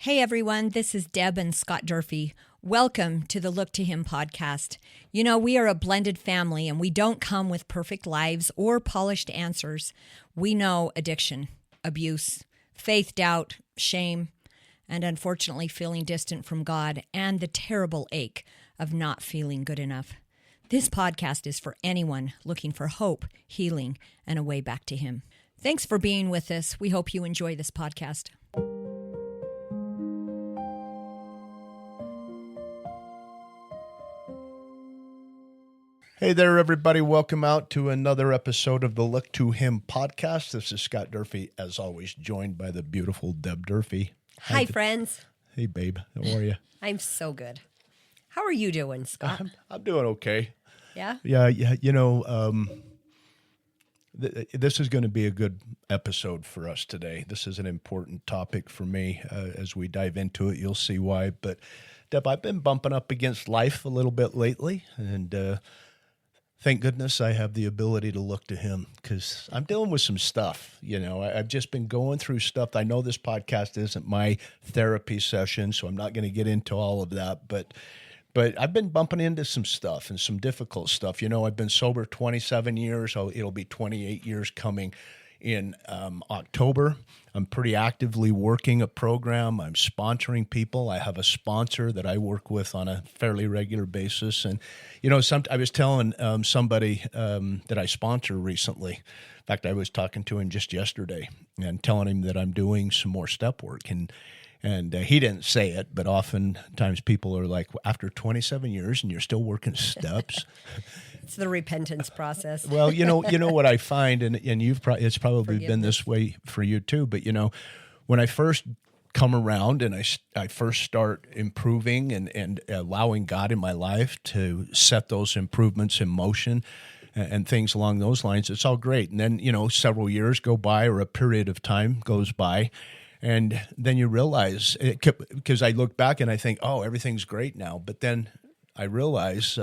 Hey everyone, this is Deb and Scott Durfee. Welcome to the Look to Him podcast. You know, we are a blended family and we don't come with perfect lives or polished answers. We know addiction, abuse, faith, doubt, shame, and unfortunately feeling distant from God and the terrible ache of not feeling good enough. This podcast is for anyone looking for hope, healing, and a way back to Him. Thanks for being with us. We hope you enjoy this podcast. Hey there, everybody. Welcome out to another episode of the Look to Him podcast. This is Scott Durfee, as always, joined by the beautiful Deb Durfee. Hi, friends. Hey, babe. How are you? I'm so good. How are you doing, Scott? I'm doing okay. Yeah? Yeah. You know, this is going to be a good episode for us today. This is an important topic for me. As we dive into it, you'll see why. But, Deb, I've been bumping up against life a little bit lately, and thank goodness I have the ability to look to Him because I'm dealing with some stuff. You know, I've just been going through stuff. I know this podcast isn't my therapy session, so I'm not going to get into all of that. But I've been bumping into some stuff and some difficult stuff. You know, I've been sober 27 years. So it'll be 28 years coming in October. I'm pretty actively working a program. I'm sponsoring people. I have a sponsor that I work with on a fairly regular basis. And, you know, I was telling somebody that I sponsor recently. In fact, I was talking to him just yesterday and telling him that I'm doing some more step work. And he didn't say it, but oftentimes people are like, after 27 years and you're still working steps. It's the repentance process. Well, you know what I find, and it's probably been this way for you too. But you know, when I first come around and I first start improving and allowing God in my life to set those improvements in motion and things along those lines, it's all great. And then, you know, several years go by or a period of time goes by. And then you realize, because I look back and I think, oh, everything's great now. But then I realize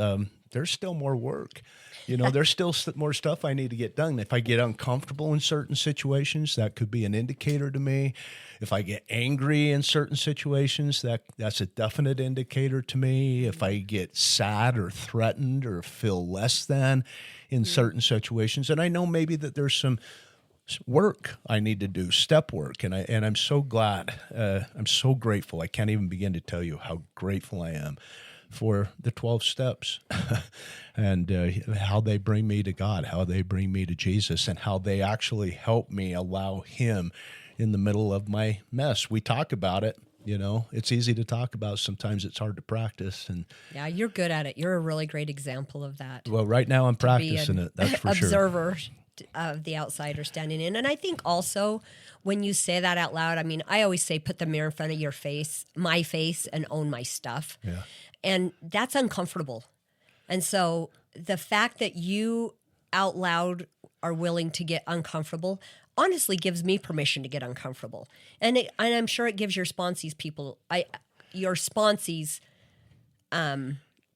there's still more work. You know, there's still more stuff I need to get done. If I get uncomfortable in certain situations, that could be an indicator to me. If I get angry in certain situations, that's a definite indicator to me. If I get sad or threatened or feel less than in certain situations, and I know maybe that there's some work I need to do, step work, and I'm so glad. I'm so grateful. I can't even begin to tell you how grateful I am for the 12 steps and how they bring me to God, how they bring me to Jesus, and how they actually help me allow Him in the middle of my mess. We talk about it. You know, it's easy to talk about. Sometimes it's hard to practice. And yeah, you're good at it. You're a really great example of that. Well, right now I'm practicing it. That's for sure. Observer of the outsider standing in. And I think also when you say that out loud, I mean, I always say, put the mirror in front of your face, my face, and own my stuff. Yeah. And that's uncomfortable. And so the fact that you out loud are willing to get uncomfortable honestly gives me permission to get uncomfortable. And I'm sure it gives your sponsees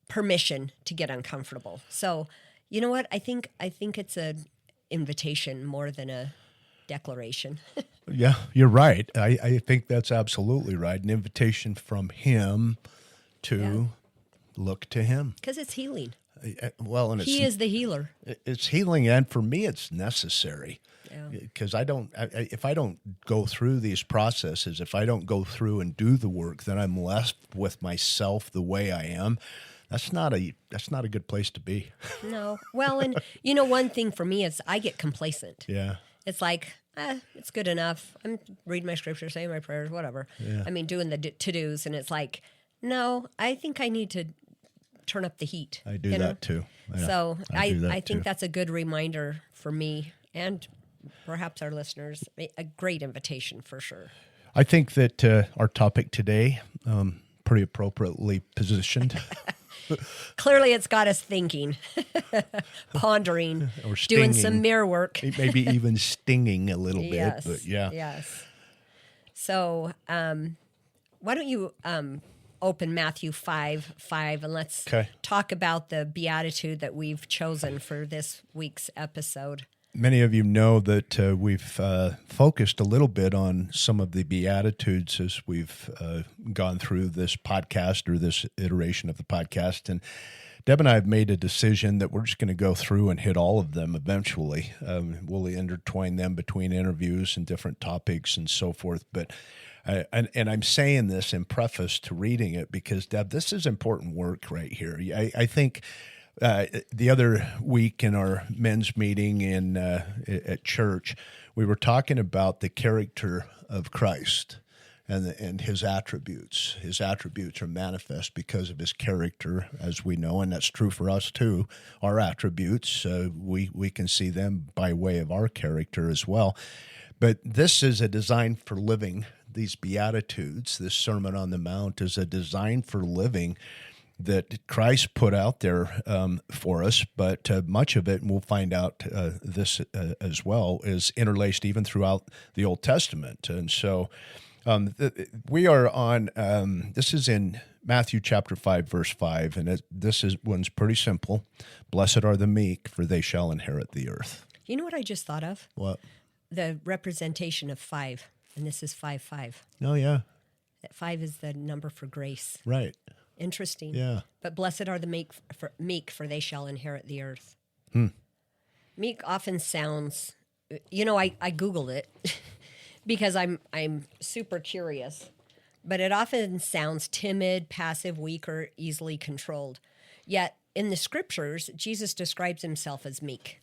permission to get uncomfortable. So, you know what? I think it's a invitation more than a declaration. Yeah, you're right. I think that's absolutely right. An invitation from Him to look to Him. Because it's healing. Well, and He is the healer. It's healing, and for me, it's necessary. Because if I don't go through these processes, if I don't go through and do the work, then I'm left with myself the way I am. That's not a good place to be. No. Well, and you know, one thing for me is I get complacent. Yeah. It's like, it's good enough. I'm reading my scripture, saying my prayers, whatever. Yeah. I mean, doing the to-dos, and it's like, no, I think I need to turn up the heat. I do that too. Yeah, so I think too. that's a good reminder for me and perhaps our listeners, a great invitation for sure. I think that our topic today, pretty appropriately positioned. Clearly, it's got us thinking, pondering, or doing some mirror work. Maybe even stinging a little Yes, bit, but yeah. Yes. So why don't you open Matthew 5:5 and let's talk about the beatitude that we've chosen for this week's episode. Many of you know that we've focused a little bit on some of the Beatitudes as we've gone through this podcast or this iteration of the podcast. And Deb and I have made a decision that we're just going to go through and hit all of them eventually. We'll intertwine them between interviews and different topics and so forth. But and I'm saying this in preface to reading it because, Deb, this is important work right here. I think the other week in our men's meeting at church, we were talking about the character of Christ and his attributes. His attributes are manifest because of his character, as we know, and that's true for us too. Our attributes, we can see them by way of our character as well. But this is a design for living. These Beatitudes, this Sermon on the Mount, is a design for living that Christ put out there for us, but much of it, and we'll find out this as well, is interlaced even throughout the Old Testament. And so we are on, this is in Matthew chapter 5, verse 5, and one's pretty simple. Blessed are the meek, for they shall inherit the earth. You know what I just thought of? What? The representation of 5, and this is 5-5. Oh, yeah. That 5 is the number for grace. Right. Interesting. Yeah. But blessed are the meek, for they shall inherit the earth. Meek often sounds, I Googled it because I'm super curious, but it often sounds timid, passive, weak, or easily controlled. Yet in the scriptures, Jesus describes himself as meek.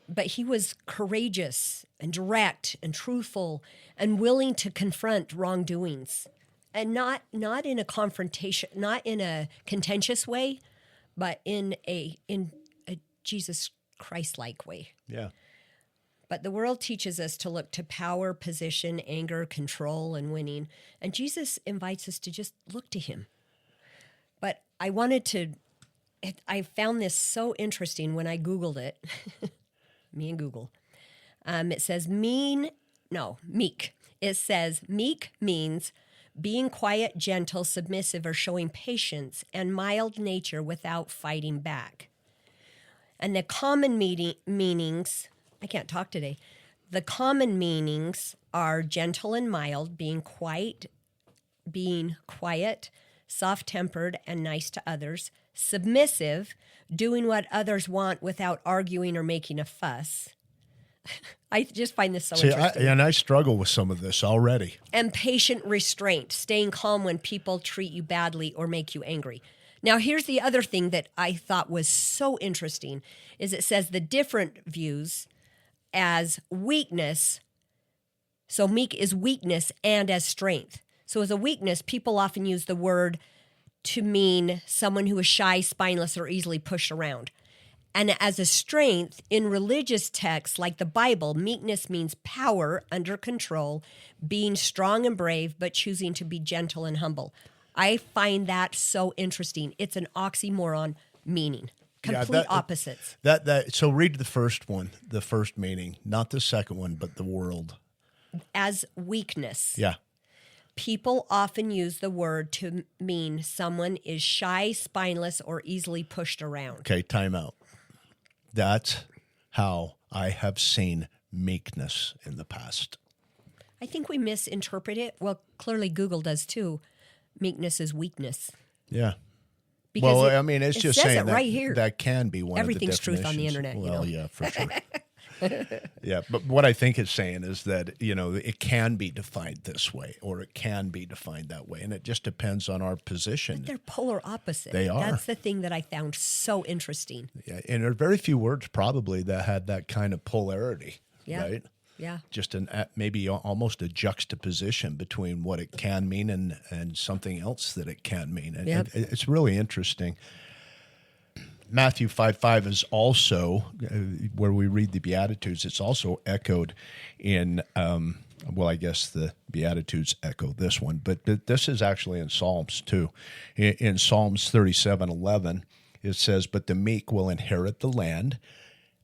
But he was courageous and direct and truthful and willing to confront wrongdoings. And not in a confrontation, not in a contentious way, but in a Jesus Christ-like way. Yeah. But the world teaches us to look to power, position, anger, control, and winning. And Jesus invites us to just look to him. But I found this so interesting when I Googled it. Me and Google. It says meek. It says meek means being quiet, gentle, submissive, or showing patience and mild nature without fighting back. And the common meanings, I can't talk today. The common meanings are gentle and mild, being quiet, soft-tempered and nice to others, submissive, doing what others want without arguing or making a fuss. I just find this so interesting. I struggle with some of this already. And patient restraint, staying calm when people treat you badly or make you angry. Now, here's the other thing that I thought was so interesting, is it says the different views as weakness. So meek is weakness and as strength. So as a weakness, people often use the word to mean someone who is shy, spineless, or easily pushed around. And as a strength, in religious texts like the Bible, meekness means power under control, being strong and brave, but choosing to be gentle and humble. I find that so interesting. It's an oxymoron meaning. Complete opposites. So read the first one, the first meaning, not the second one, but the world. As weakness. Yeah. People often use the word to mean someone is shy, spineless, or easily pushed around. Okay, time out. That's how I have seen meekness in the past. I think we misinterpret it. Well, clearly Google does too. Meekness is weakness. Yeah. Because it's just says saying it that, right here. That can be one Everything's of the definitions. truth on the internet. Well, yeah, for sure. Yeah, but what I think it's saying is that, it can be defined this way or it can be defined that way. And it just depends on our position. But they're polar opposite. They are. That's the thing that I found so interesting. Yeah, and there are very few words probably that had that kind of polarity, right? Yeah. Just maybe almost a juxtaposition between what it can mean and something else that it can mean. And it's really interesting. Matthew 5:5 is also, where we read the Beatitudes, it's also echoed in, I guess the Beatitudes echo this one, but this is actually in Psalms too. In Psalms 37:11, it says, "But the meek will inherit the land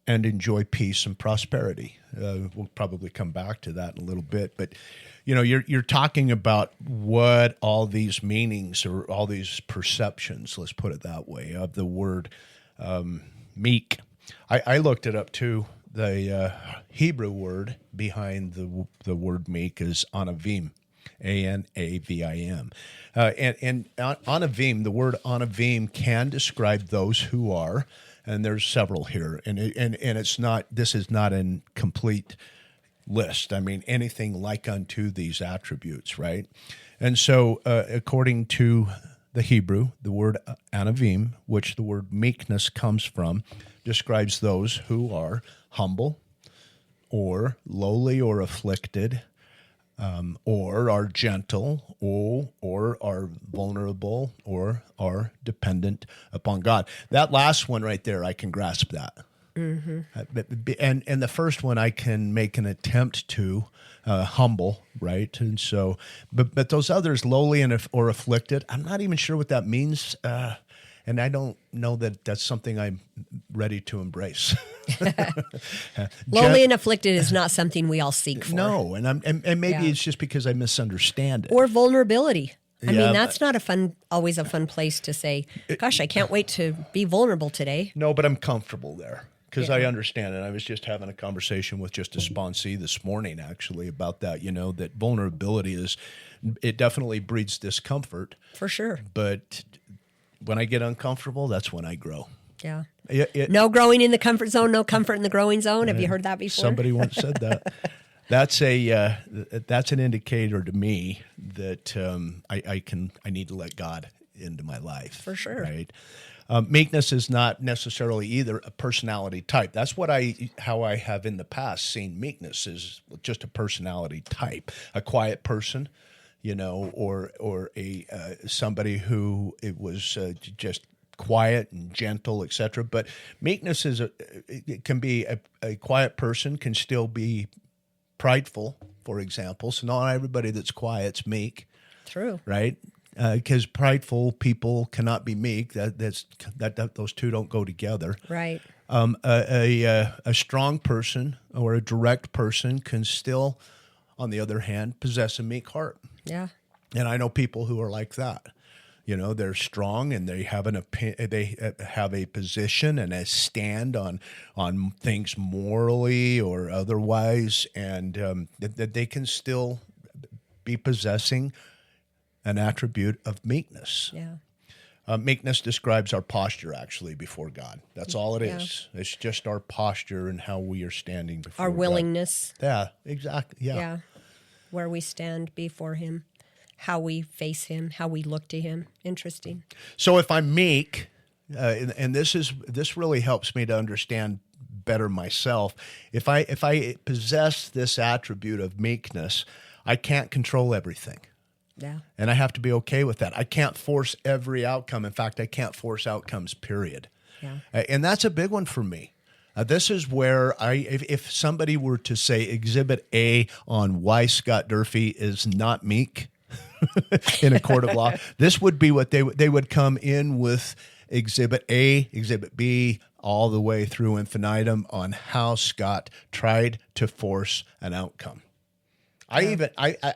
and enjoy peace and prosperity." We'll probably come back to that in a little bit, but you're talking about what all these meanings or all these perceptions, let's put it that way, of the word meek. I looked it up too. the Hebrew word behind the word meek is anavim, Anavim. And anavim, the word anavim can describe those who are, and there's several here, and it's not. This is not a complete list. I mean, anything like unto these attributes, right? And so, according to the Hebrew, the word anavim, which the word meekness comes from, describes those who are humble or lowly or afflicted, or are gentle, or are vulnerable, or are dependent upon God. That last one right there, I can grasp that. Mm-hmm. And the first one I can make an attempt to humble, right? And so, but those others, lowly or afflicted, I'm not even sure what that means, and I don't know that that's something I'm ready to embrace. Lowly and afflicted is not something we all seek for. No, and maybe it's just because I misunderstand it. Or vulnerability. I mean, that's not always a fun place to say, gosh, I can't wait to be vulnerable today. No, but I'm comfortable there. Because I understand it. I was just having a conversation with just a sponsee this morning, actually, about that, that vulnerability it definitely breeds discomfort. For sure. But when I get uncomfortable, that's when I grow. Yeah. No growing in the comfort zone, no comfort in the growing zone. Have you heard that before? Somebody once said that. That's an indicator to me that I need to let God into my life. For sure. Right. Meekness is not necessarily either a personality type. That's how I have in the past seen meekness is just a personality type, a quiet person, or a somebody who it was just quiet and gentle, etc. But meekness it can be a quiet person can still be prideful, for example. So not everybody that's quiet's meek. True. Right. Because prideful people cannot be meek. Those two don't go together. Right. A strong person or a direct person can still, on the other hand, possess a meek heart. Yeah. And I know people who are like that. They're strong and they have they have a position and a stand on things morally or otherwise, and that they can still be possessing an attribute of meekness. Yeah. Meekness describes our posture, actually, before God. That's all it is. It's just our posture and how we are standing before our God. willingness. Yeah, exactly. Yeah. Where we stand before Him, how we face Him, how we look to Him. Interesting. So if I'm meek, and this really helps me to understand better myself. If I possess this attribute of meekness, I can't control everything. Yeah. And I have to be okay with that. I can't force every outcome. In fact, I can't force outcomes, period. Yeah. And that's a big one for me. This is where if somebody were to say Exhibit A on why Scott Durfee is not meek in a court of law, this would be what they would come in with Exhibit A, Exhibit B, all the way through infinitum on how Scott tried to force an outcome. I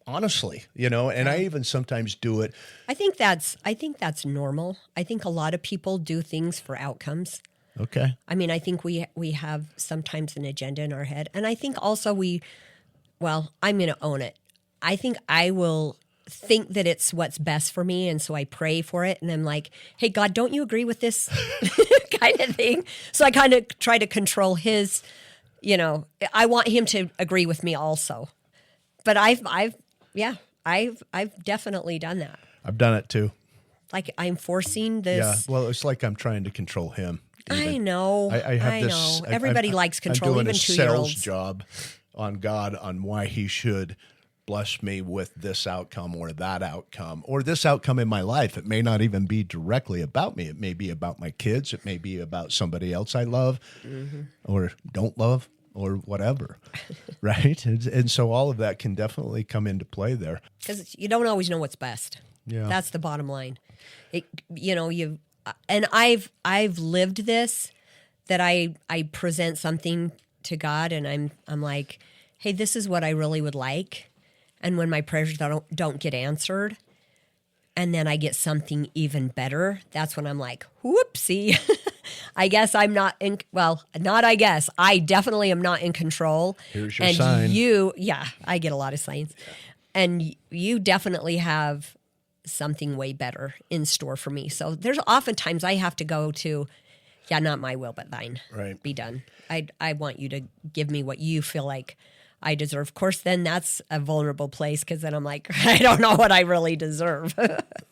honestly, and I even sometimes do it. I think that's normal. I think a lot of people do things for outcomes. Okay. I mean, I think we have sometimes an agenda in our head. And I think also I'm going to own it. I think I will think that it's what's best for me. And so I pray for it. And I'm like, hey, God, don't you agree with this kind of thing? So I kind of try to control his, I want him to agree with me also. But I've definitely done that. I've done it too. Like I'm forcing this. Yeah, well, it's like I'm trying to control him. Even. I know. I have this. Know. Everybody likes control, I'm doing even a 2-year-olds. sales job on God on why He should bless me with this outcome or that outcome or this outcome in my life. It may not even be directly about me. It may be about my kids. It may be about somebody else I love or don't love. Or whatever, right? And so all of that can definitely come into play there. Because you don't always know what's best. Yeah, that's the bottom line. I've lived this, that I present something to God, and I'm like, hey, this is what I really would like. And when my prayers don't get answered, and then I get something even better, that's when I'm like, whoopsie. I guess I'm not in, well, not I guess. I definitely am not in control. Here's your and sign. I get a lot of signs. Yeah. And you definitely have something way better in store for me. So there's oftentimes I have to go to, not my will, but thine. Right. Be done. I want you to give me what you feel like I deserve. Of course, then that's a vulnerable place because then I'm like, I don't know what I really deserve.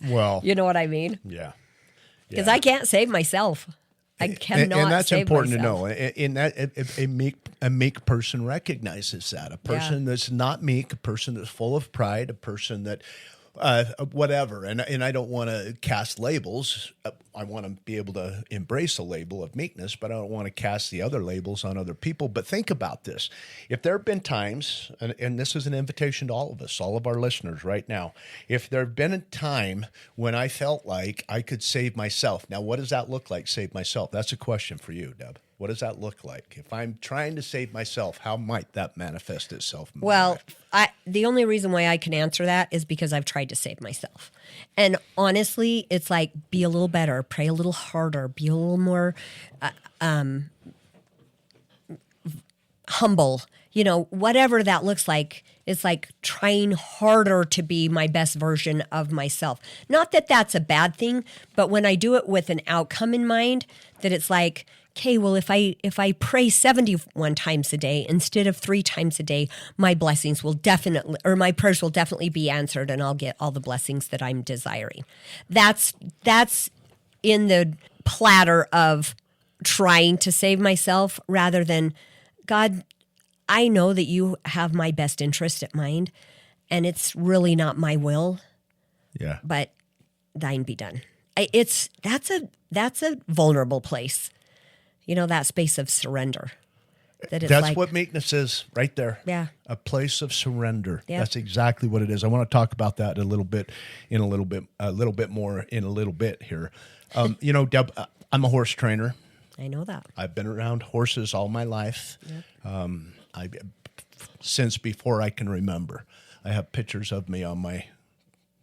Well, you know what I mean? Yeah. Because I can't save myself. I cannot. And that's save important myself. to know. In that, a meek person recognizes that. A person that's not meek, a person that's full of pride, a person that whatever. And I don't want to cast labels. I want to be able to embrace a label of meekness, but I don't want to cast the other labels on other people. But think about this. If there have been times, and this is an invitation to all of us, all of our listeners right now, if there have been a time when I felt like I could save myself. Now, what does that look like, save myself? That's a question for you, Deb. What does that look like? If I'm trying to save myself, how might that manifest itself in my life? The only reason why I can answer that is because I've tried to save myself. And honestly, it's like, be a little better, pray a little harder, be a little more humble. Whatever that looks like, it's like trying harder to be my best version of myself. Not that that's a bad thing, but when I do it with an outcome in mind, that it's like, okay, well, if I pray 71 times a day instead of 3 times a day, my blessings will definitely, or my prayers will definitely be answered, and I'll get all the blessings that I'm desiring. That's in the platter of trying to save myself rather than, God, I know that you have my best interest at mind, and it's really not my will. Yeah. But thine be done. That's a vulnerable place. That space of surrender. That's what meekness is right there. Yeah. A place of surrender. Yeah. That's exactly what it is. I want to talk about that a little bit more in a little bit here. Deb, I'm a horse trainer. I know that. I've been around horses all my life. Yep. Since before I can remember. I have pictures of me on my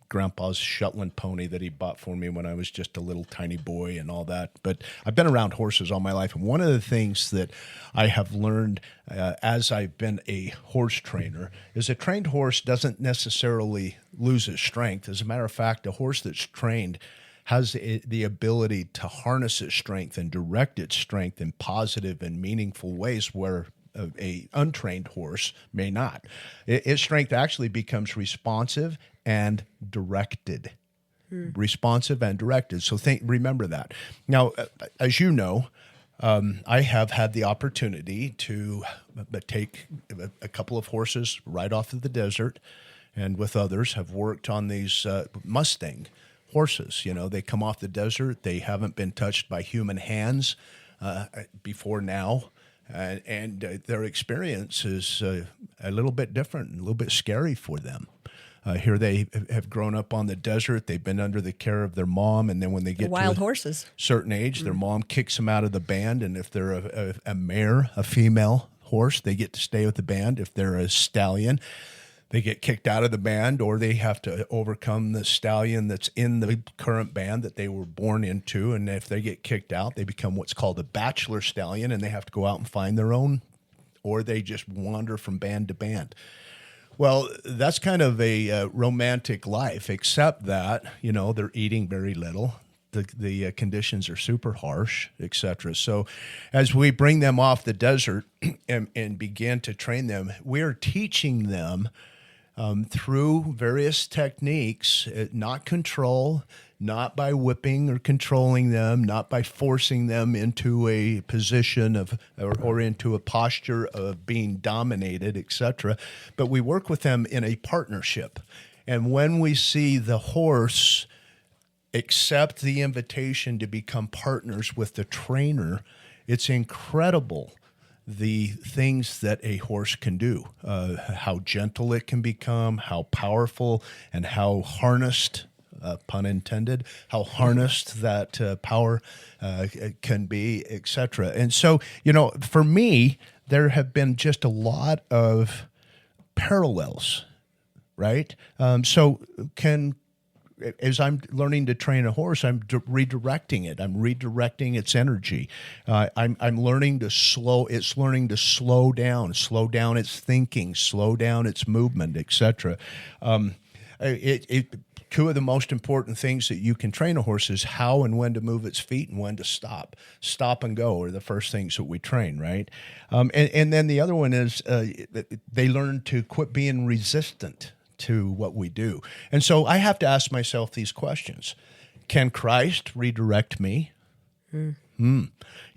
grandpa's Shetland pony that he bought for me when I was just a little tiny boy and all that. But I've been around horses all my life. And one of the things that I have learned as I've been a horse trainer is a trained horse doesn't necessarily lose its strength. As a matter of fact, a horse that's trained has the ability to harness its strength and direct its strength in positive and meaningful ways where a untrained horse may not. Its strength actually becomes responsive and directed. Responsive and directed. So remember that. Now, as you know, I have had the opportunity to take a couple of horses right off of the desert, and with others have worked on these Mustang horses. They come off the desert. They haven't been touched by human hands before now. And their experience is a little bit different, a little bit scary for them. Here they have grown up on the desert. They've been under the care of their mom, and then when they get wild to horses, certain age, their mom kicks them out of the band. And if they're a mare, a female horse, they get to stay with the band. If they're a stallion, they get kicked out of the band, or they have to overcome the stallion that's in the current band that they were born into. And if they get kicked out, they become what's called a bachelor stallion, and they have to go out and find their own, or they just wander from band to band. Well, that's kind of a romantic life, except that, they're eating very little. The conditions are super harsh, etc. So as we bring them off the desert and begin to train them, we're teaching them through various techniques, not control, not by whipping or controlling them, not by forcing them into a position of or into a posture of being dominated, etc. But we work with them in a partnership. And when we see the horse accept the invitation to become partners with the trainer, it's incredible the things that a horse can do, how gentle it can become, how powerful and how harnessed, pun intended, how harnessed that power can be, etc. And so, for me, there have been just a lot of parallels, right? So as I'm learning to train a horse, I'm redirecting it. I'm redirecting its energy. I'm learning to slow. It's learning to slow down its thinking, slow down its movement, etc. Two of the most important things that you can train a horse is how and when to move its feet and when to stop. Stop and go are the first things that we train, right? And then the other one is they learn to quit being resistant to what we do. And so I have to ask myself these questions. Can Christ redirect me? You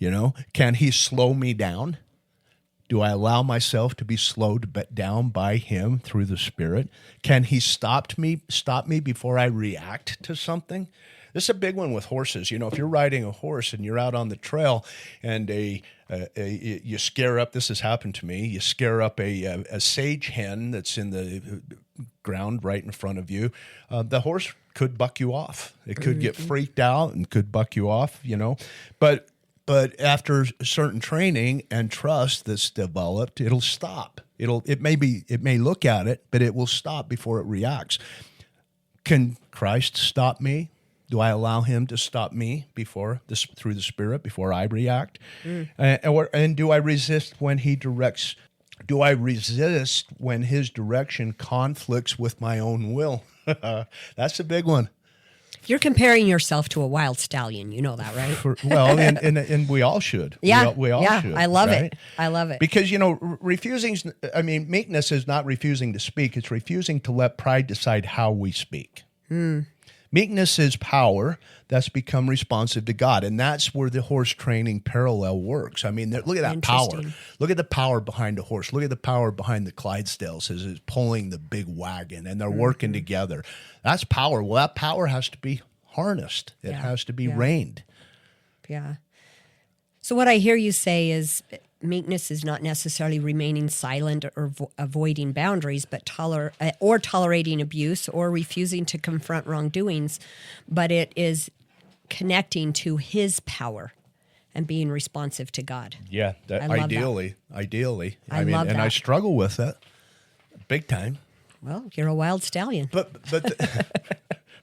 know, can he slow me down? Do I allow myself to be slowed down by him through the Spirit? Can he stop me before I react to something? This is a big one with horses. You know, if you're riding a horse and you're out on the trail and you scare up, this has happened to me, you scare up a sage hen that's in the ground right in front of you, the horse could buck you off. It could get freaked out and could buck you off, you know. But after certain training and trust that's developed, it'll stop. It may look at it, but it will stop before it reacts. Can Christ stop me? Do I allow him to stop me through the Spirit before I react? And do I resist when he directs? Do I resist when his direction conflicts with my own will? That's a big one. You're comparing yourself to a wild stallion. You know that, right? And we all should. Yeah. We all should. I love right? it. I love it. Because, you know, meekness is not refusing to speak. It's refusing to let pride decide how we speak. Meekness is power that's become responsive to God. And that's where the horse training parallel works. I mean, look at that power. Look at the power behind a horse. Look at the power behind the Clydesdales as it's pulling the big wagon and they're working together. That's power. Well, that power has to be harnessed. It has to be reined. Yeah. So what I hear you say is meekness is not necessarily remaining silent or avoiding boundaries, but tolerating abuse or refusing to confront wrongdoings, but it is connecting to his power and being responsive to God. Yeah, ideally. I love that. I struggle with it big time. Well, you're a wild stallion. But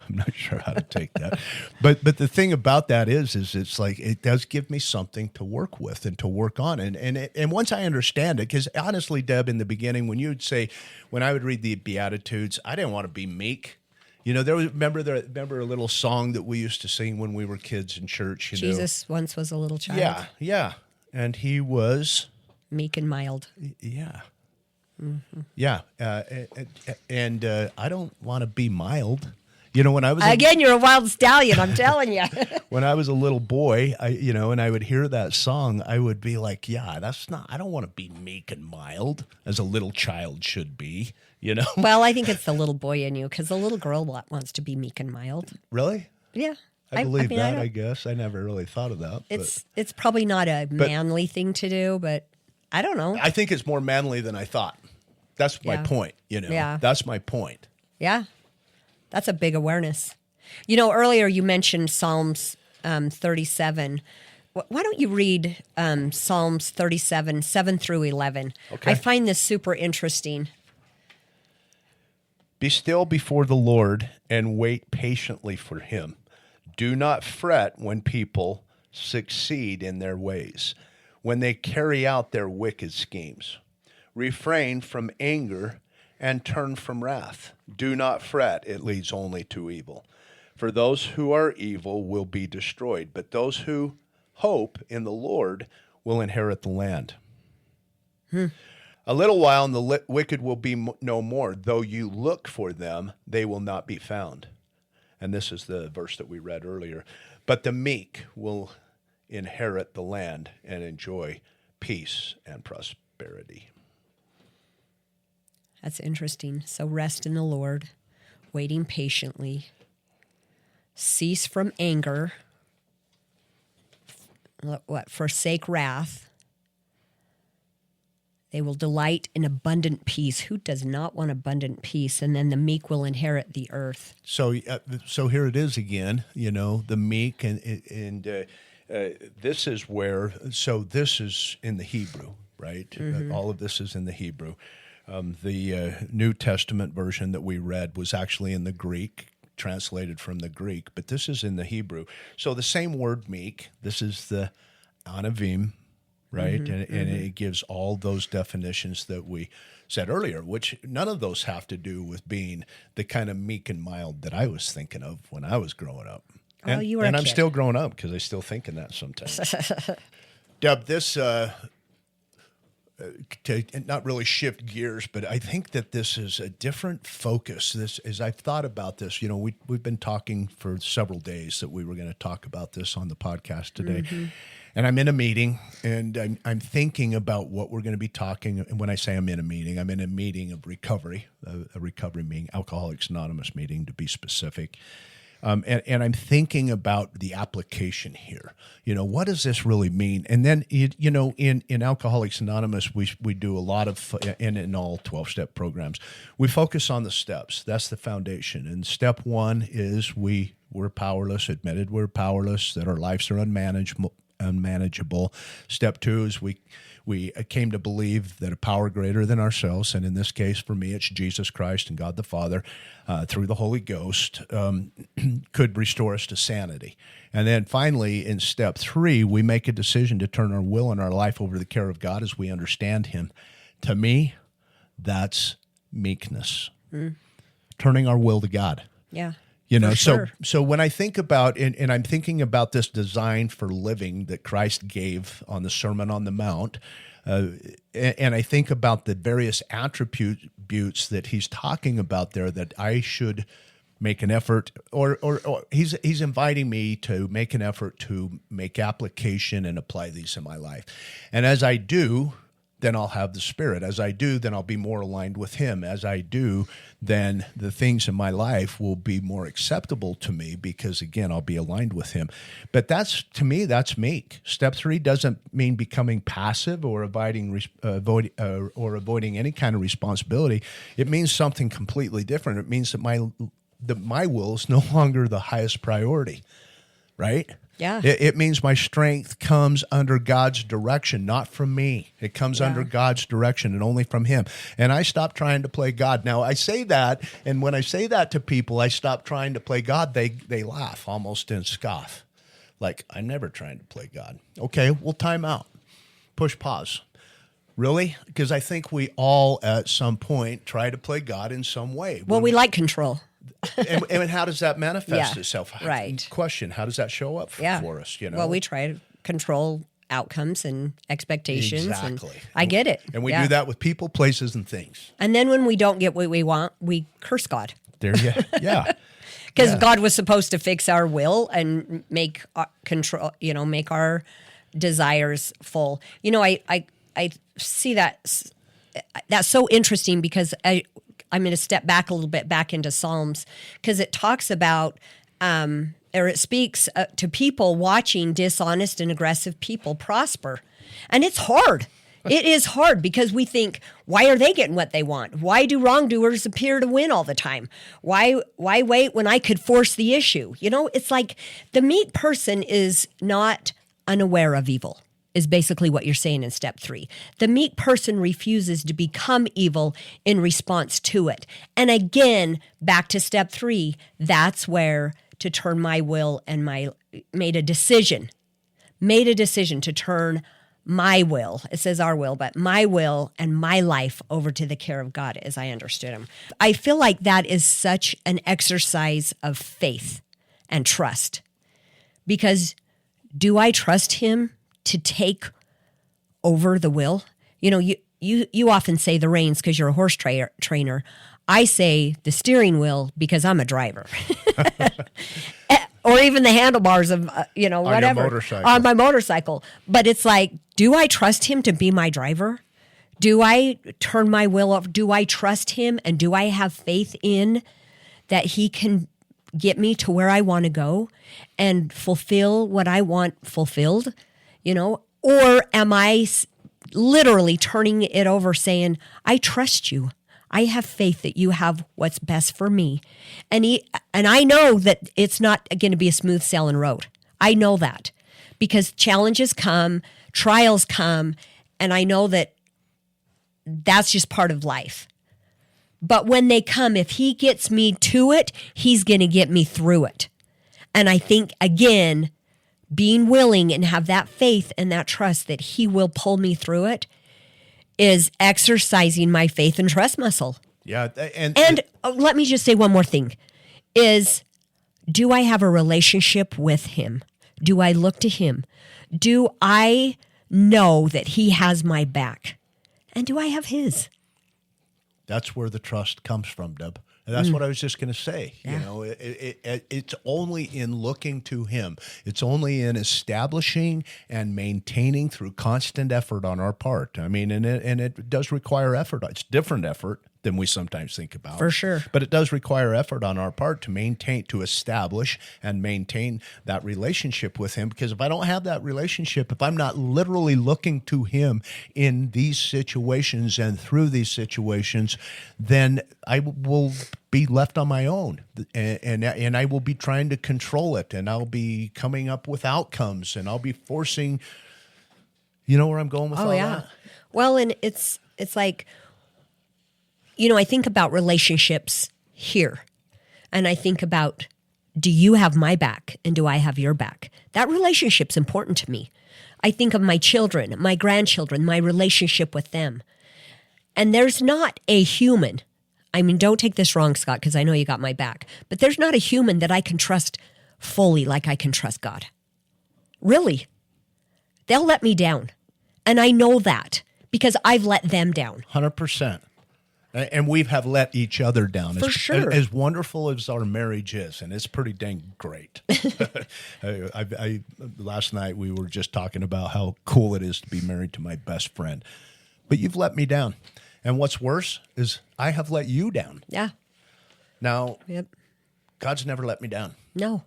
I'm not sure how to take that. But the thing about that is it's like it does give me something to work with and to work on. And once I understand it, because honestly, Deb, in the beginning, when I would read the Beatitudes, I didn't want to be meek. You know, remember a little song that we used to sing when we were kids in church. Jesus once was a little child. Yeah. And he was meek and mild. Yeah. Yeah. And I don't want to be mild. You know, when I was you're a wild stallion. I'm telling you. When I was a little boy, and I would hear that song, I would be like, "Yeah, I don't want to be meek and mild as a little child should be." You know. Well, I think it's the little boy in you because the little girl wants to be meek and mild. Really? Yeah. I believe that. I guess I never really thought of that. It's probably not a manly thing to do, but I don't know. I think it's more manly than I thought. That's my point. You know. Yeah. That's my point. Yeah. That's a big awareness. You know, earlier you mentioned Psalms 37. Why don't you read Psalms 37, 7 through 11? Okay. I find this super interesting. Be still before the Lord and wait patiently for him. Do not fret when people succeed in their ways, when they carry out their wicked schemes. Refrain from anger and turn from wrath. Do not fret, it leads only to evil. For those who are evil will be destroyed, but those who hope in the Lord will inherit the land. A little while and the wicked will be no more. Though you look for them, they will not be found. And this is the verse that we read earlier. But the meek will inherit the land and enjoy peace and prosperity. That's interesting. So rest in the Lord, waiting patiently, cease from anger, forsake wrath. They will delight in abundant peace. Who does not want abundant peace? And then the meek will inherit the earth. So here it is again, the meek, and this is where, so this is in the Hebrew, right? Mm-hmm. All of this is in the Hebrew. The New Testament version that we read was actually in the Greek, translated from the Greek, but this is in the Hebrew. So the same word meek, this is the anavim, right? And it gives all those definitions that we said earlier, which none of those have to do with being the kind of meek and mild that I was thinking of when I was growing up. Oh, you were a kid. I'm still growing up because I still think in that sometimes. Deb, this, to not really shift gears, but I think that this is a different focus. This, as I've thought about this, we've been talking for several days that we were going to talk about this on the podcast today. And I'm in a meeting, and I'm thinking about what we're going to be talking. And when I say I'm in a meeting of recovery, a recovery meeting, Alcoholics Anonymous meeting to be specific. And I'm thinking about the application here. What does this really mean? And then, in Alcoholics Anonymous, we do a lot of, in all 12-step programs, we focus on the steps. That's the foundation. And step one is we're powerless, admitted we're powerless, that our lives are unmanageable. Step two is we came to believe that a power greater than ourselves, and in this case for me it's Jesus Christ and God the Father through the Holy Ghost, could restore us to sanity. And then finally in step three, we make a decision to turn our will and our life over to the care of God as we understand Him. To me, that's meekness. Turning our will to God. Yeah. So when I think about, and I'm thinking about this design for living that Christ gave on the Sermon on the Mount, and I think about the various attributes that he's talking about there that I should make an effort, or he's inviting me to make an effort to make application and apply these in my life. And as I do, then I'll have the Spirit. As I do, then I'll be more aligned with Him. As I do, then the things in my life will be more acceptable to me because, again, I'll be aligned with Him. But to me, that's meek. Step three doesn't mean becoming passive or avoiding any kind of responsibility. It means something completely different. It means that my will is no longer the highest priority, right? Yeah. It means my strength comes under God's direction, not from me. It comes under God's direction and only from Him. And I stop trying to play God. Now, I say that, and when I say that to people, I stop trying to play God, they laugh almost and scoff. Like, I'm never trying to play God. Okay, well, time out. Push pause. Really? Because I think we all, at some point, try to play God in some way. Well, we like control. and how does that manifest itself? Right. Question, how does that show up for us? Well, we try to control outcomes and expectations. Exactly. And I get it. And we do that with people, places, and things. And then when we don't get what we want, we curse God. There you yeah. Because God was supposed to fix our will and make make our desires full. I see that's so interesting because I'm going to step back a little bit back into Psalms because it talks about, or it speaks to people watching dishonest and aggressive people prosper. And it's hard. It is hard because we think, why are they getting what they want? Why do wrongdoers appear to win all the time? Why wait when I could force the issue? It's like the meek person is not unaware of evil. Is basically what you're saying in step three. The meek person refuses to become evil in response to it. And again, back to step three, that's where to turn my will and made a decision to turn my will, it says our will, but my will and my life over to the care of God as I understood Him. I feel like that is such an exercise of faith and trust because do I trust Him to take over the will? You often say the reins because you're a horse trainer. I say the steering wheel because I'm a driver. Or even the handlebars of, whatever. On my motorcycle. But it's like, do I trust Him to be my driver? Do I turn my will off? Do I trust Him? And do I have faith in that He can get me to where I want to go and fulfill what I want fulfilled? Or am I literally turning it over saying, I trust you. I have faith that you have what's best for me. And I know that it's not going to be a smooth sailing road. I know that because challenges come, trials come, and I know that that's just part of life. But when they come, if he gets me to it, he's going to get me through it. And I think, again, being willing and have that faith and that trust that he will pull me through it is exercising my faith and trust muscle. Yeah. And let me just say one more thing is, do I have a relationship with him? Do I look to him? Do I know that he has my back? And do I have his? That's where the trust comes from, Deb. And that's what I was just going to say. Yeah. You know, it's only in looking to him. It's only in establishing and maintaining through constant effort on our part. I mean, and it does require effort. It's different effort than we sometimes think about. For sure. But it does require effort on our part to maintain, to establish and maintain that relationship with him. Because if I don't have that relationship, if I'm not literally looking to him in these situations and through these situations, then I will be left on my own, and I will be trying to control it, and I'll be coming up with outcomes, and I'll be forcing. You know where I'm going with all that? Well, and it's like, you know, I think about relationships here, and I think about, do you have my back and do I have your back? That relationship's important to me. I think of my children, my grandchildren, my relationship with them. And there's not a human, I mean, don't take this wrong, Scott, because I know you got my back, but there's not a human that I can trust fully like I can trust God. Really. They'll let me down. And I know that because I've let them down. 100%. And we have let each other down. For sure. As wonderful as our marriage is, and it's pretty dang great. Last night we were just talking about how cool it is to be married to my best friend. But you've let me down. And what's worse is I have let you down. Yeah. Now, Yep. God's never let me down. No.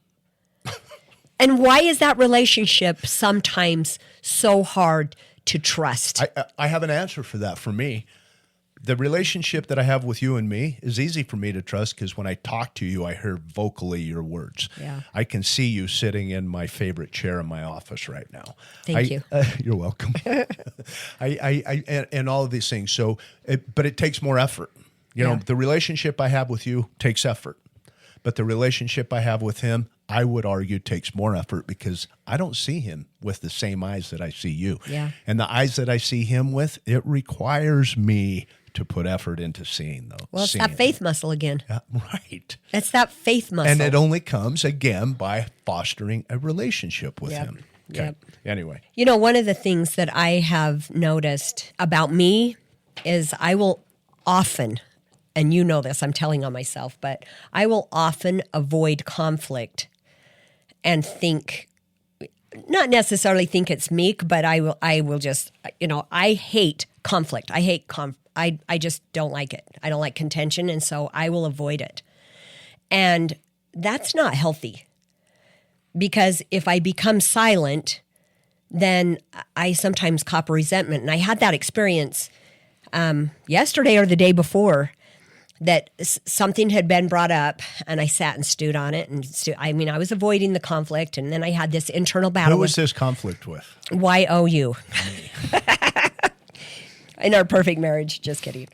And why is that relationship sometimes so hard to trust? I have an answer for that for me. The relationship that I have with you and me is easy for me to trust because when I talk to you, I hear vocally your words. Yeah. I can see you sitting in my favorite chair in my office right now. Thank you. You're welcome. And all of these things. So, but it takes more effort. You know, the relationship I have with you takes effort. But the relationship I have with him, I would argue, takes more effort because I don't see him with the same eyes that I see you. Yeah. And the eyes that I see him with, it requires me to put effort into seeing those. Well, it's that faith muscle again. Right. It's that faith muscle. And it only comes, again, by fostering a relationship with him. Okay. Yep. Anyway. You know, one of the things that I have noticed about me is I will often, and you know this, I'm telling on myself, but I will often avoid conflict and think, not necessarily think it's meek, but I will just, you know, I hate conflict. I hate I just don't like it. I don't like contention, and so I will avoid it. And that's not healthy because if I become silent, then I sometimes cop resentment. And I had that experience yesterday or the day before that something had been brought up, and I sat and stewed on it. And I was avoiding the conflict, and then I had this internal battle. Who was this conflict with? YOU. In our perfect marriage, just kidding.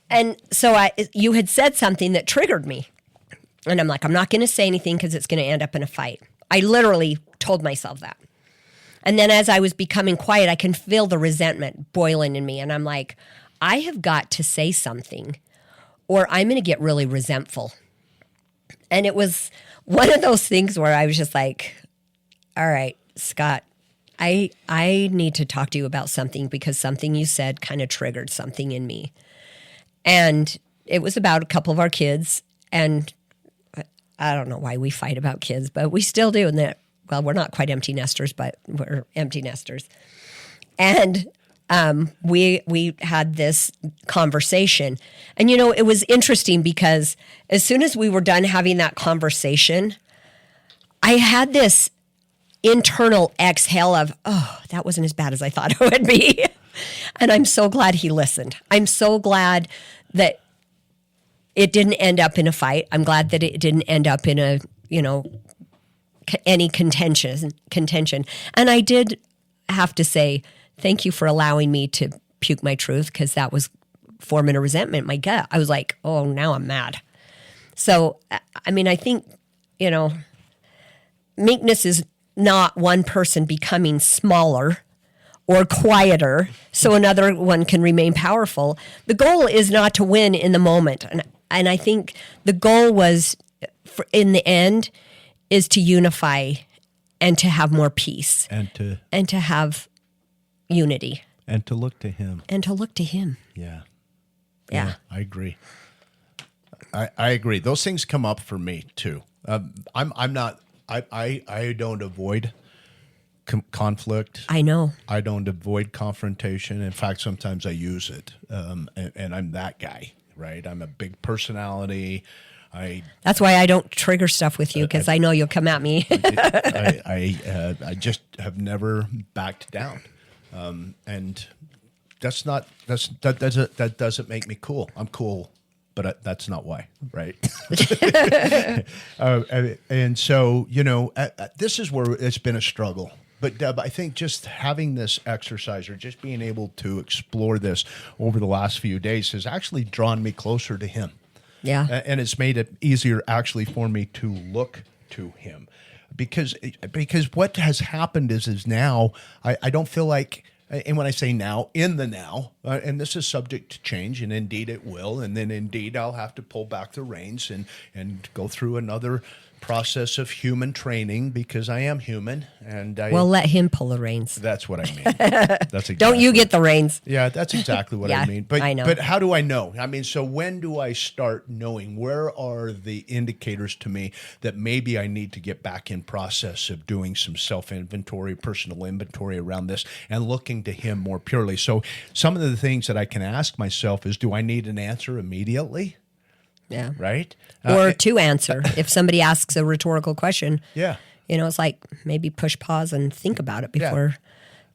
And so you had said something that triggered me. And I'm like, I'm not going to say anything because it's going to end up in a fight. I literally told myself that. And then as I was becoming quiet, I can feel the resentment boiling in me. And I'm like, I have got to say something or I'm going to get really resentful. And it was one of those things where I was just like, all right, Scott, I need to talk to you about something because something you said kind of triggered something in me. And it was about a couple of our kids. And I don't know why we fight about kids, but we still do. And well, we're not quite empty nesters, but we're empty nesters. And we had this conversation. And, you know, it was interesting because as soon as we were done having that conversation, I had this internal exhale of, oh, that wasn't as bad as I thought it would be. And I'm so glad he listened. I'm so glad that it didn't end up in a fight. I'm glad that it didn't end up in a, you know, any contention. And I did have to say, thank you for allowing me to puke my truth because that was forming a resentment in my gut. I was like, oh, now I'm mad. So, I mean, I think, meekness is not one person becoming smaller or quieter so another one can remain powerful. The goal is not to win in the moment. And I think the goal was, in the end, is to unify and to have more peace. And to have unity. And to look to him. Yeah. I agree. I agree. Those things come up for me too. I'm not. I don't avoid conflict. I know. I don't avoid confrontation. In fact, sometimes I use it, and I'm that guy. Right. I'm a big personality. That's why I don't trigger stuff with you, because I know you'll come at me. I just have never backed down, and that doesn't make me cool. I'm cool. But that's not why, right? And so, this is where it's been a struggle. But Deb, I think just having this exercise or just being able to explore this over the last few days has actually drawn me closer to him. Yeah. And it's made it easier actually for me to look to him. Because what has happened is now I don't feel like, and when I say now, in the now, and this is subject to change, and indeed it will, and then indeed I'll have to pull back the reins and go through another process of human training, because I am human. And let him pull the reins. That's what I mean. That's exactly. Don't you get the reins? Yeah, that's exactly what I mean. But I know. But how do I know? I mean, so when do I start knowing? Where are the indicators to me that maybe I need to get back in process of doing some self-inventory, personal inventory around this, and looking to him more purely? So some of the things that I can ask myself is, do I need an answer immediately? Yeah. Right? Or to answer. If somebody asks a rhetorical question, yeah. It's like maybe push pause and think about it before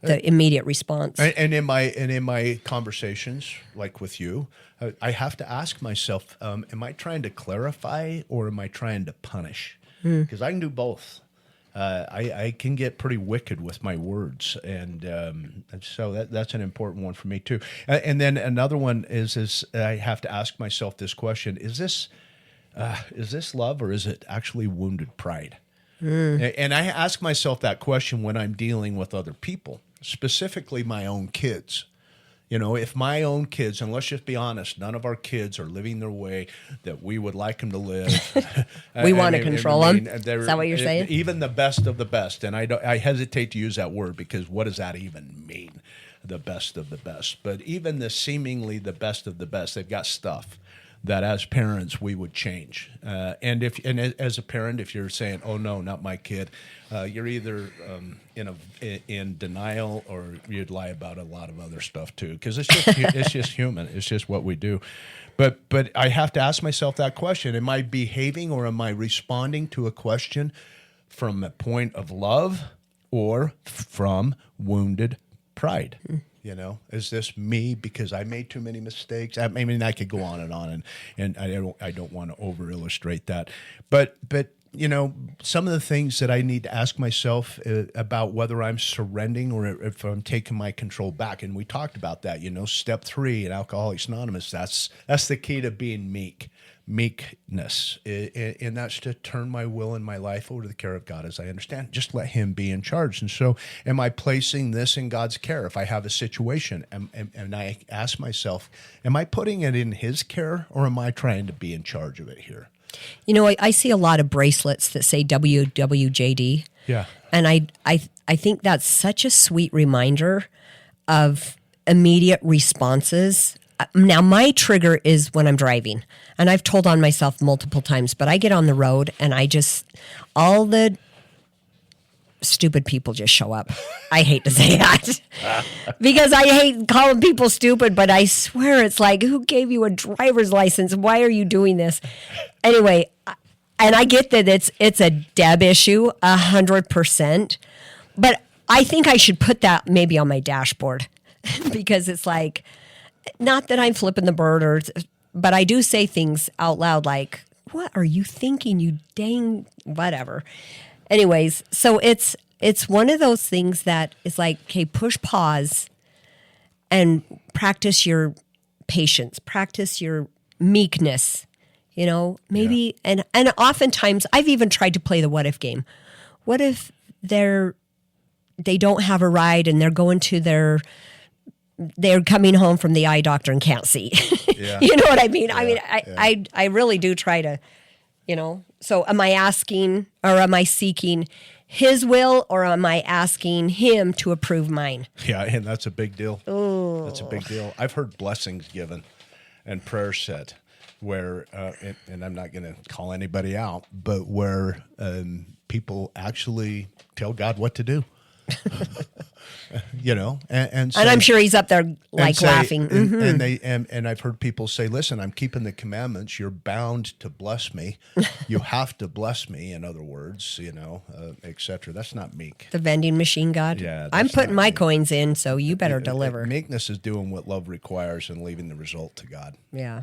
the immediate response. And in my conversations, like with you, I have to ask myself, am I trying to clarify or am I trying to punish? Because I can do both. I can get pretty wicked with my words, and so that's an important one for me too. And then another one is I have to ask myself this question: is this love, or is it actually wounded pride? And I ask myself that question when I'm dealing with other people, specifically my own kids. If my own kids, and let's just be honest, none of our kids are living their way that we would like them to live. We want to control them. Is that what you're saying? Even the best of the best. And I hesitate to use that word, because what does that even mean? The best of the best. But even the seemingly the best of the best, they've got stuff that as parents we would change. And as a parent, if you're saying, "Oh no, not my kid," you're either in denial, or you'd lie about a lot of other stuff too, because it's just human. It's just what we do. But I have to ask myself that question: am I behaving, or am I responding to a question from a point of love or from wounded pride? Is this me because I made too many mistakes? I mean, I could go on, and I don't want to over illustrate that. But some of the things that I need to ask myself about whether I'm surrendering or if I'm taking my control back. And we talked about that. Step 3 in Alcoholics Anonymous. That's the key to being meek. Meekness, and that's to turn my will and my life over to the care of God as I understand. Just let him be in charge. And so am I placing this in God's care? If I have a situation and I ask myself, am I putting it in his care, or am I trying to be in charge of it here? I see a lot of bracelets that say WWJD. Yeah. And I think that's such a sweet reminder of immediate responses. Now, my trigger is when I'm driving, and I've told on myself multiple times, but I get on the road and all the stupid people just show up. I hate to say that because I hate calling people stupid, but I swear it's like, who gave you a driver's license? Why are you doing this? Anyway, and I get that it's a Deb issue, 100%, but I think I should put that maybe on my dashboard because it's like, not that I'm flipping the bird, but I do say things out loud like, what are you thinking, you dang whatever. Anyways, so it's one of those things that is like, okay, push pause and practice your patience, practice your meekness, maybe. And oftentimes I've even tried to play the what if game. What if they don't have a ride and they're coming home from the eye doctor and can't see. Yeah. You know what I mean? Yeah. I really do try to, so am I asking or am I seeking his will or am I asking him to approve mine? Yeah, and that's a big deal. Ooh. That's a big deal. I've heard blessings given and prayers said where, and I'm not going to call anybody out, but where people actually tell God what to do. And so, I'm sure he's up there laughing. And I've heard people say, "Listen, I'm keeping the commandments. You're bound to bless me. You have to bless me." In other words, etc. That's not meek. The vending machine God. Yeah, I'm putting my meek. coins in, so you better deliver. Meekness is doing what love requires and leaving the result to God. Yeah.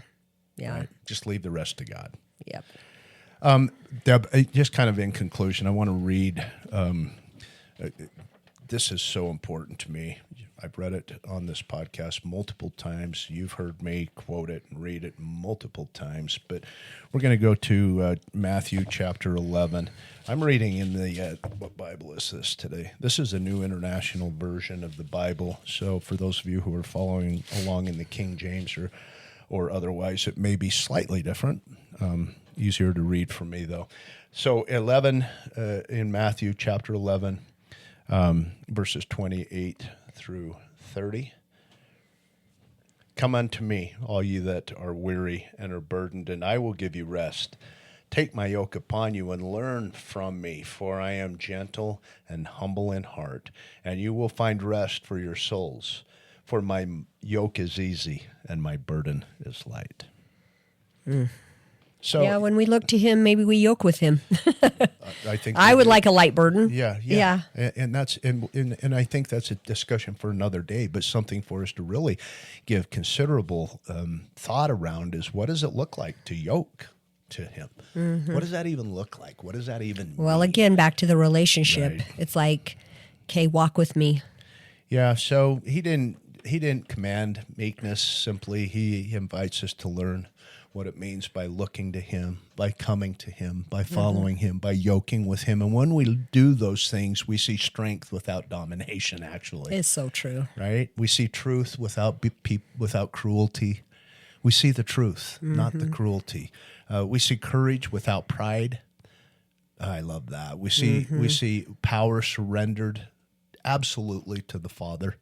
Right? Just leave the rest to God. Yep. Deb, just kind of in conclusion, I want to read. This is so important to me. I've read it on this podcast multiple times. You've heard me quote it and read it multiple times. But we're going to go to Matthew chapter 11. I'm reading in the, what Bible is this today? This is a New International Version of the Bible. So for those of you who are following along in the King James or otherwise, it may be slightly different. Easier to read for me, though. So 11 in Matthew chapter 11. Verses 28 through 30. Come unto me, all ye that are weary and are burdened, and I will give you rest. Take my yoke upon you and learn from me, for I am gentle and humble in heart, and you will find rest for your souls. For my yoke is easy and my burden is light. So yeah, when we look to him, maybe we yoke with him. I think I would like a light burden. Yeah. And that's and I think that's a discussion for another day, but something for us to really give considerable thought around is what does it look like to yoke to him? Mm-hmm. What does that even look like? What does that even Well, mean? again, back to the relationship. Right. It's like, okay, walk with me. Yeah, so he didn't command meekness simply. He invites us to learn what it means by looking to him, by coming to him, by following him, by yoking with him. And when we do those things, we see strength without domination, actually. It's so true. Right? We see truth without cruelty. We see the truth, not the cruelty. We see courage without pride. I love that. We see power surrendered absolutely to the Father.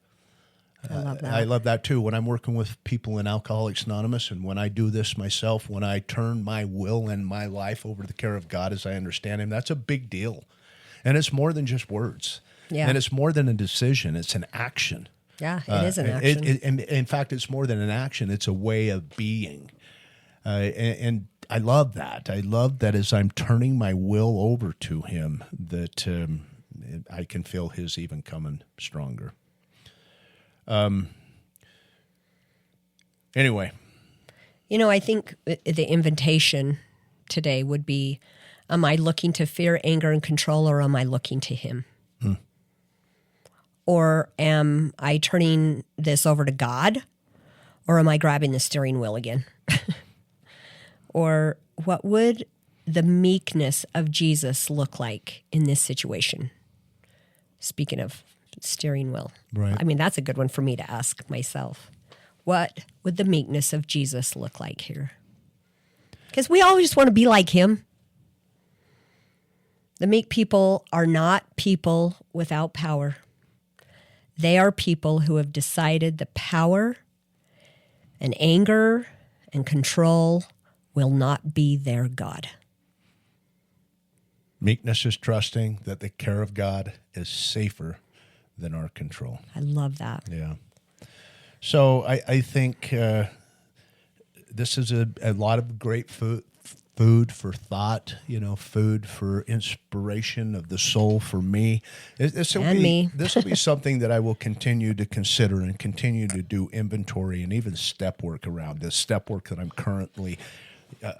I love that. I love that too. When I'm working with people in Alcoholics Anonymous, and when I do this myself, when I turn my will and my life over to the care of God as I understand him, that's a big deal. And it's more than just words. Yeah. And it's more than a decision. It's an action. Yeah, it is an action. In fact, it's more than an action. It's a way of being. And I love that. I love that as I'm turning my will over to him, that I can feel his even coming stronger. Anyway. I think the invitation today would be, am I looking to fear, anger, and control, or am I looking to him? Or am I turning this over to God, or am I grabbing the steering wheel again? Or what would the meekness of Jesus look like in this situation? Speaking of steering wheel. Right. I mean, that's a good one for me to ask myself. What would the meekness of Jesus look like here? Because we always want to be like him. The meek people are not people without power. They are people who have decided the power and anger and control will not be their God. Meekness is trusting that the care of God is safer than our control. I love that. Yeah. So I think this is a lot of great food for thought, food for inspiration of the soul for me. This will be something that I will continue to consider and continue to do inventory and even step work around. The step work that I'm currently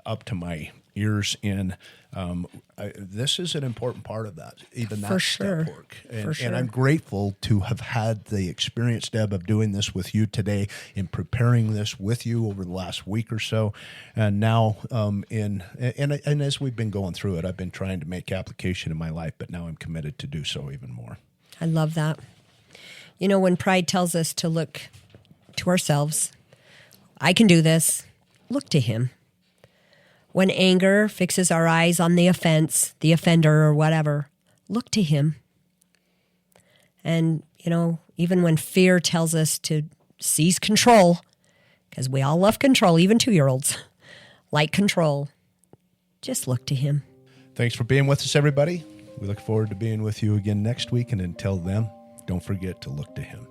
up to my ears in. This is an important part of that, even that For sure. step work. For sure. And I'm grateful to have had the experience, Deb, of doing this with you today, in preparing this with you over the last week or so. And now, and as we've been going through it, I've been trying to make application in my life, but now I'm committed to do so even more. I love that. You know, when pride tells us to look to ourselves, I can do this, look to him. When anger fixes our eyes on the offense, the offender, or whatever, look to him. And, you know, even when fear tells us to seize control, because we all love control, even 2-year-olds like control, just look to him. Thanks for being with us, everybody. We look forward to being with you again next week. And until then, don't forget to look to him.